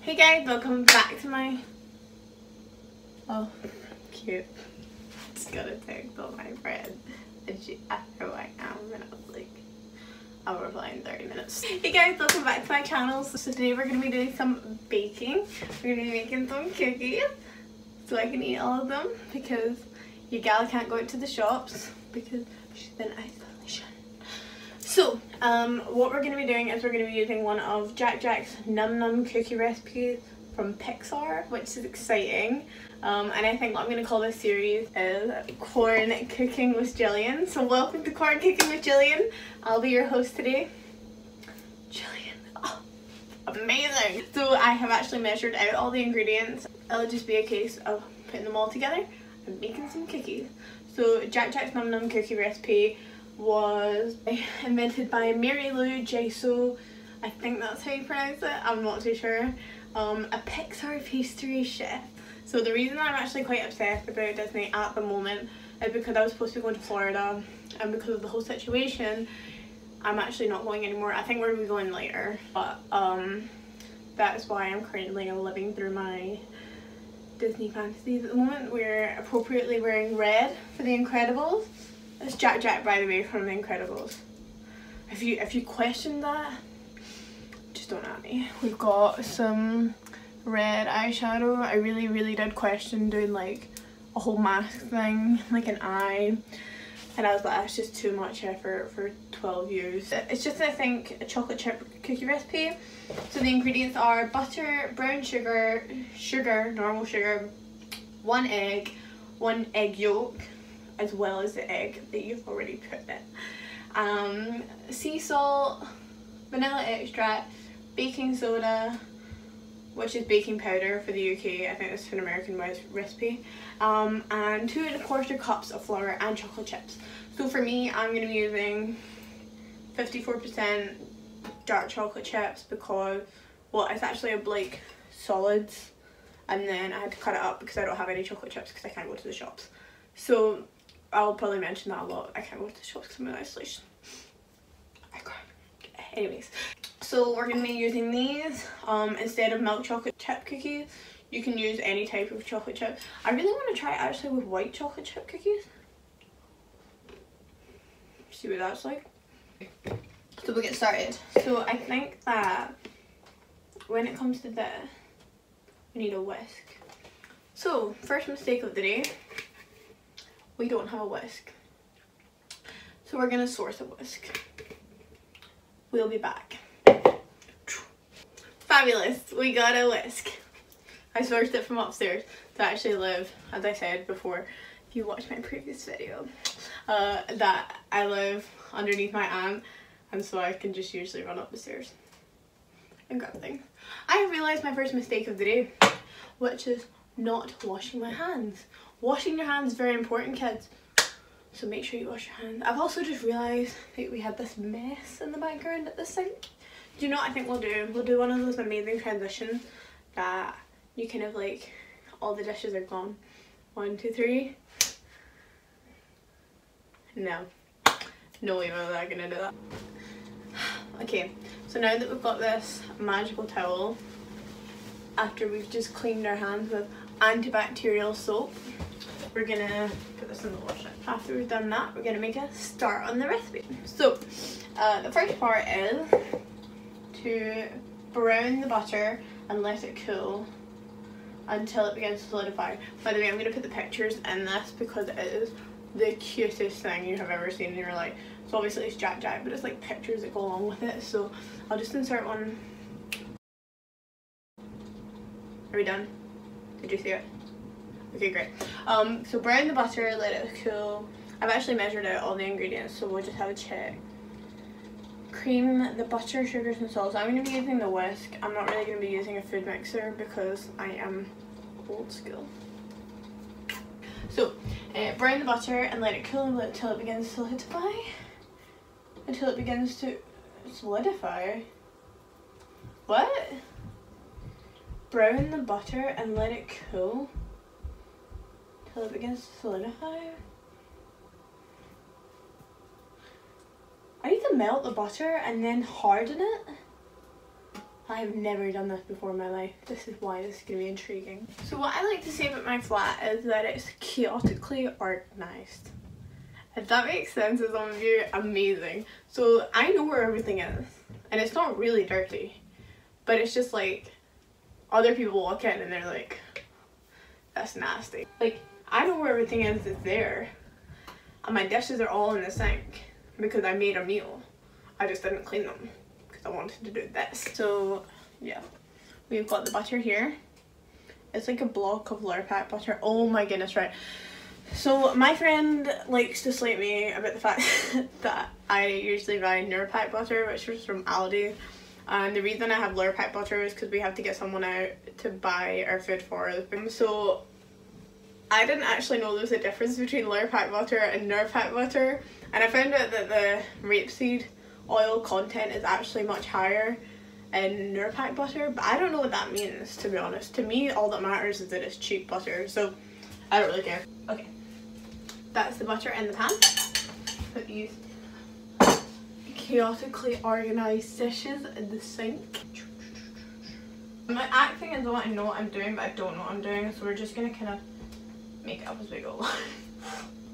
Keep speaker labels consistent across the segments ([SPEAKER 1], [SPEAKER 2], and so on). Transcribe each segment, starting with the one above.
[SPEAKER 1] Hey guys, welcome back to my... Oh, cute. Just got a text on my friend and she asked her who I am and I was like, I'll reply in 30 minutes. Hey guys, welcome back to my channel. So today we're going to be doing some baking. We're going to be making some cookies so I can eat all of them because your gal can't go out to the shops because she's in isolation. So, what we're going to be doing is we're going to be using one of Jack's Num Num cookie recipes from Pixar, which is exciting. And I think what I'm going to call this series is Quaran Cooking with Gillian. So welcome to Quaran Cooking with Gillian. I'll be your host today. Gillian, oh, amazing! So I have actually measured out all the ingredients. It'll just be a case of putting them all together and making some cookies. So Jack's Num Num cookie recipe was invented by Mary Lou Jaso. I think that's how you pronounce it, I'm not too sure. A Pixar pastry chef. So the reason I'm actually quite obsessed about Disney at the moment is because I was supposed to be going to Florida, and because of the whole situation I'm actually not going anymore. I think we're going to be going later, but that is why I'm currently living through my Disney fantasies at the moment. We're appropriately wearing red for The Incredibles. It's Jack by the way from The Incredibles. If you question that, just don't at me. We've got some red eyeshadow. I really did question doing like a whole mask thing, like an eye, and I was like, that's just too much effort for 12 views. It's just, I think, a chocolate chip cookie recipe. So the ingredients are butter, brown sugar, normal sugar, 1 egg, 1 egg yolk, as well as the egg that you've already put in, sea salt, vanilla extract, baking soda, which is baking powder for the UK, I think this is an American recipe, and 2 1/4 cups of flour and chocolate chips. So for me, I'm going to be using 54% dark chocolate chips because, well, it's actually a Blake solids, and then I had to cut it up because I don't have any chocolate chips because I can't go to the shops. So I'll probably mention that a lot. I can't go to the shops because I'm in isolation. I cry. Anyways, so we're going to be using these. Instead of milk chocolate chip cookies, you can use any type of chocolate chip. I really want to try it actually with white chocolate chip cookies. See what that's like. So we'll get started. So I think that when it comes to this, we need a whisk. So first mistake of the day, we don't have a whisk. So we're gonna source a whisk. We'll be back. Fabulous, we got a whisk. I sourced it from upstairs to actually live, as I said before, if you watched my previous video, that I live underneath my aunt, and so I can just usually run up the stairs and grab things. I have realised my first mistake of the day, which is not washing my hands. Washing your hands is very important, kids, so make sure you wash your hands. I've also just realised that we had this mess in the background at the sink. Do you know what I think we'll do? We'll do one of those amazing transitions that you kind of like, all the dishes are gone. 1, 2, 3. No way was I gonna do that. Okay, so now that we've got this magical towel, after we've just cleaned our hands with antibacterial soap, we're gonna put this in the washer. After we've done that, we're gonna make a start on the recipe. So the first part is to brown the butter and let it cool until it begins to solidify. By the way, I'm gonna put the pictures in this because it is the cutest thing you have ever seen in your life. So obviously it's Jack, but it's like pictures that go along with it. So I'll just insert one. Are we done? Did you see it? Okay, great. So brown the butter, let it cool. I've actually measured out all the ingredients, so we'll just have a check. Cream the butter, sugars and salt. So I'm going to be using the whisk. I'm not really going to be using a food mixer because I am old school. So brown the butter and let it cool until it begins to solidify. Until it begins to solidify. What? Brown the butter and let it cool till it begins to solidify. I need to melt the butter and then harden it. I have never done this before in my life. This is why this is going to be intriguing. So what I like to say about my flat is that it's chaotically organised. If that makes sense to some of you, amazing. So I know where everything is. And it's not really dirty. But it's just like, other people walk in and they're like, that's nasty. Like, I know where everything is that's there. And my dishes are all in the sink because I made a meal. I just didn't clean them because I wanted to do this. So yeah, we've got the butter here. It's like a block of Lurpak butter. Oh my goodness, right. So my friend likes to slate me about the fact that I usually buy Lurpak butter, which is from Aldi. And the reason I have Lurpak butter is because we have to get someone out to buy our food for us. So I didn't actually know there was a difference between Lurpak butter and Lurpak butter, and I found out that the rapeseed oil content is actually much higher in Lurpak butter, but I don't know what that means, to be honest. To me, all that matters is that it's cheap butter, so I don't really care. Okay, that's the butter in the pan. Put these chaotically organised dishes in the sink. My acting is what I know what I'm doing, but I don't know what I'm doing, so we're just gonna kind of make it up as we go.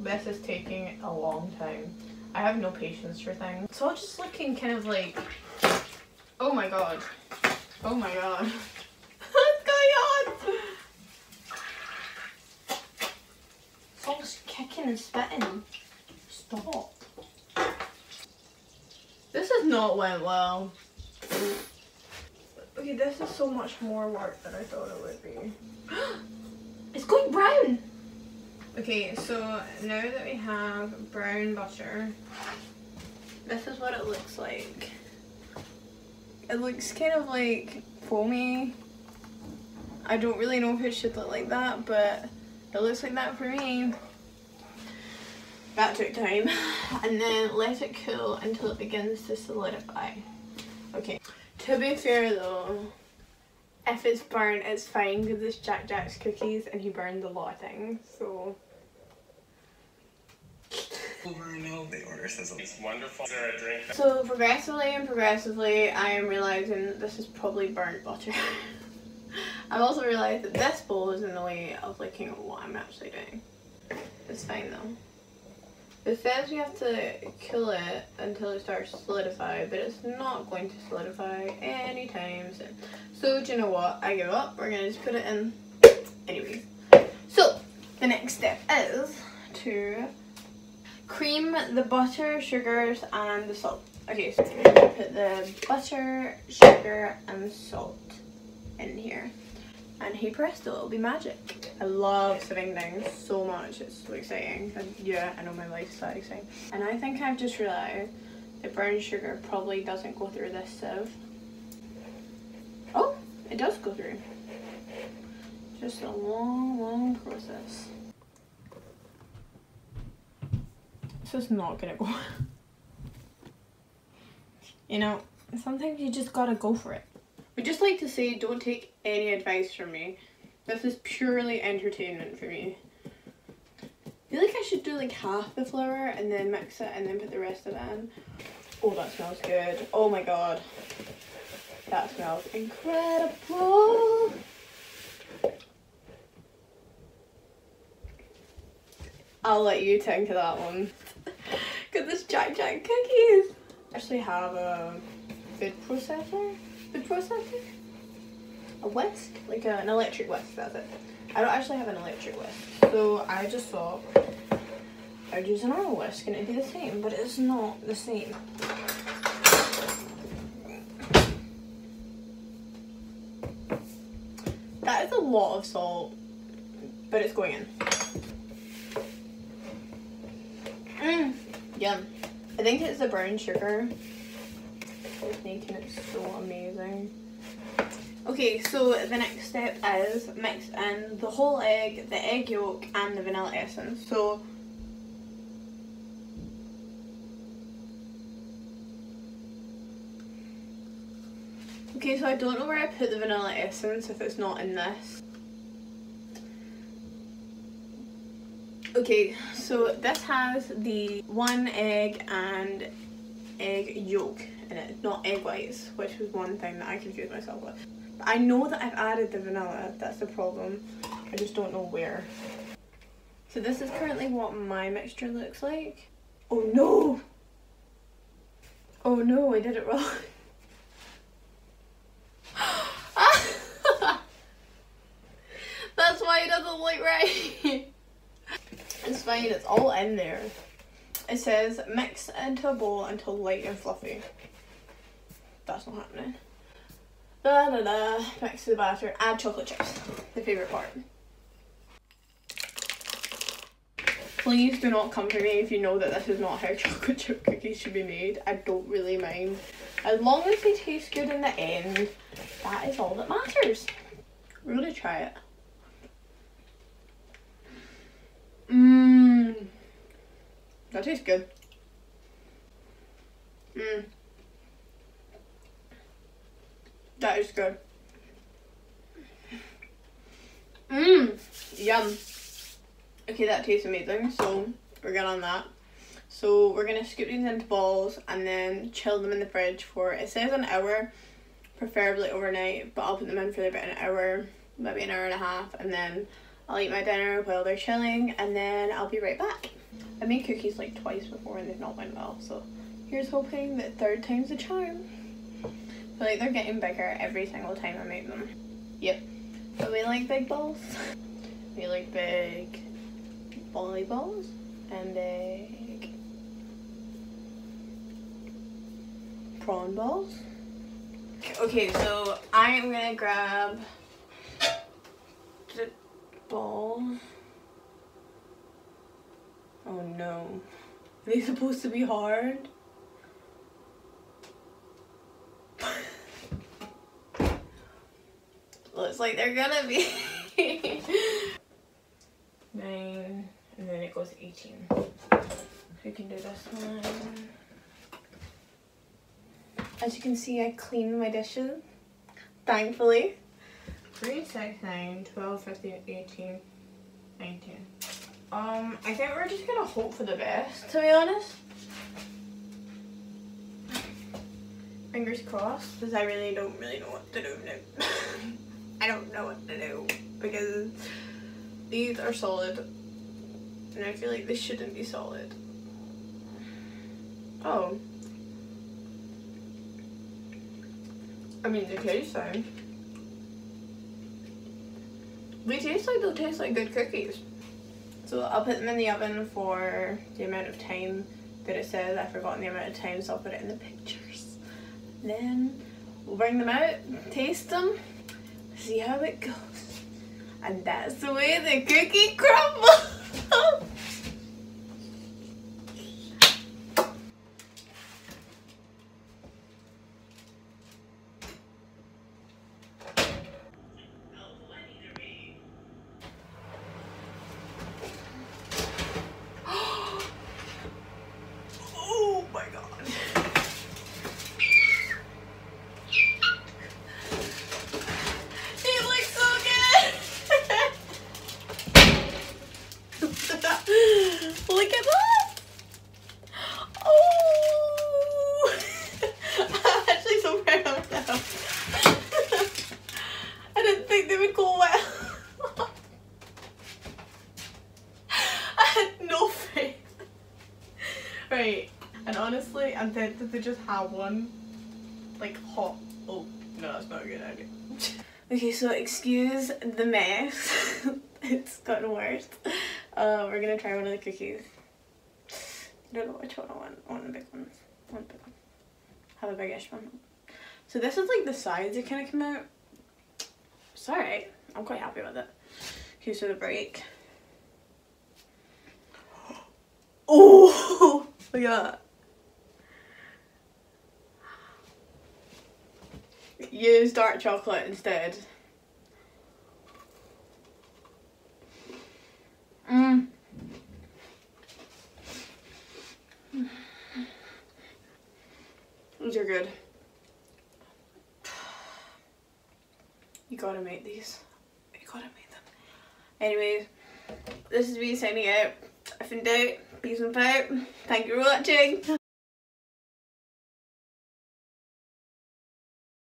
[SPEAKER 1] This is taking a long time. I have no patience for things. It's all just looking kind of like, oh my god. Oh my god. What's going on? It's all just kicking and spitting. Stop. This has not went well. Okay, this is so much more work than I thought it would be. It's going brown! Okay, so now that we have brown butter, this is what it looks like. It looks kind of like foamy. I don't really know if it should look like that, but it looks like that for me. That took time. And then let it cool until it begins to solidify. Okay, to be fair though, if it's burnt, it's fine because it's Jack Jack's cookies and he burns a lot of things, so.
[SPEAKER 2] It's wonderful. Is there a drink?
[SPEAKER 1] So progressively, I am realising this is probably burnt butter. I've also realised that this bowl is in the way of looking at what I'm actually doing. It's fine though. It says we have to cool it until it starts to solidify, but it's not going to solidify anytime soon. So do you know what? I give up. We're gonna just put it in anyways. So the next step is to cream the butter, sugars, and the salt. Okay, so we're gonna put the butter, sugar, and salt in here. And hey presto, it'll be magic. I love sieving things so much, it's so exciting. And yeah, I know my life's that exciting. And I think I've just realised that brown sugar probably doesn't go through this sieve. Oh, it does go through. Just a long, long process. This is not gonna go. You know, sometimes you just gotta go for it. We just like to say, don't take any advice from me. This is purely entertainment for me. I feel like I should do like half the flour and then mix it and then put the rest of it in. Oh, that smells good. Oh my god. That smells incredible. I'll let you take to that one. Because it's Jack Jack cookies. I actually have a food processor. A whisk? Like an electric whisk, that's it. I don't actually have an electric whisk. So I just thought I'd use a normal whisk and it'd be the same, but it's not the same. That is a lot of salt, but it's going in. Yum. I think it's the brown sugar. It's making it so amazing. Okay, so the next step is mix in the whole egg, the egg yolk, and the vanilla essence. So okay, so I don't know where I put the vanilla essence if it's not in this. Okay, so this has the 1 egg and egg yolk in it, not egg whites, which was one thing that I confused myself with. But I know that I've added the vanilla, that's the problem. I just don't know where. So this is currently what my mixture looks like. Oh no! Oh no, I did it wrong. That's why it doesn't look right. It's fine, it's all in there. It says mix into a bowl until light and fluffy. That's not happening. Da da da. Mix the batter. Add chocolate chips. The favourite part. Please do not come for me if you know that this is not how chocolate chip cookies should be made. I don't really mind. As long as they taste good in the end, that is all that matters. We're gonna try it. Mmm. That tastes good. Mmm. That is good. Mmm. Yum. Okay, that tastes amazing, so we're good on that. So we're gonna scoop these into balls and then chill them in the fridge for, it says an hour, preferably overnight, but I'll put them in for about an hour, maybe an hour and a half, and then I'll eat my dinner while they're chilling, and then I'll be right back. I made cookies like twice before and they've not went well, so here's hoping that third time's the charm. I feel like they're getting bigger every single time I make them. Yep. But we like big balls. We like big volleyballs and big prawn balls. Okay, so I am gonna grab the ball. Oh no. Are they supposed to be hard? Looks like they're gonna be. 9, and then it goes 18. We can do this one. As you can see, I cleaned my dishes, thankfully. 3, 6, 9, 12, 15, 18, 19. I think we're just gonna hope for the best, to be honest. Fingers crossed, because I really don't know what to do now. I don't know what to do, because these are solid, and I feel like they shouldn't be solid. Oh. I mean, they taste fine. They taste like they'll taste like good cookies. So I'll put them in the oven for the amount of time that it says. I've forgotten the amount of time, so I'll put it in the pictures. Then we'll bring them out, taste them, see how it goes. And that's the way the cookie crumbles. Oh my god. They look so good. Look at that. Oh. I'm actually so proud of myself. I didn't think they would go well. I had no faith. Right, and honestly, I'm tempted to just have one, like, hot. Oh, no, that's not a good idea. Okay, so excuse the mess. It's gotten worse. We're gonna try one of the cookies. I don't know which one I want. I want the big ones. I want the big one. Have a big-ish one. So this is like the sides that kind of come out. It's alright. I'm quite happy with it. Okay, so the break. Oh! Look at that. Use dark chocolate instead. Mmm. These are good. You gotta make these. You gotta make them. Anyways, this is me signing out. If in doubt, peace and out. Thank you for watching.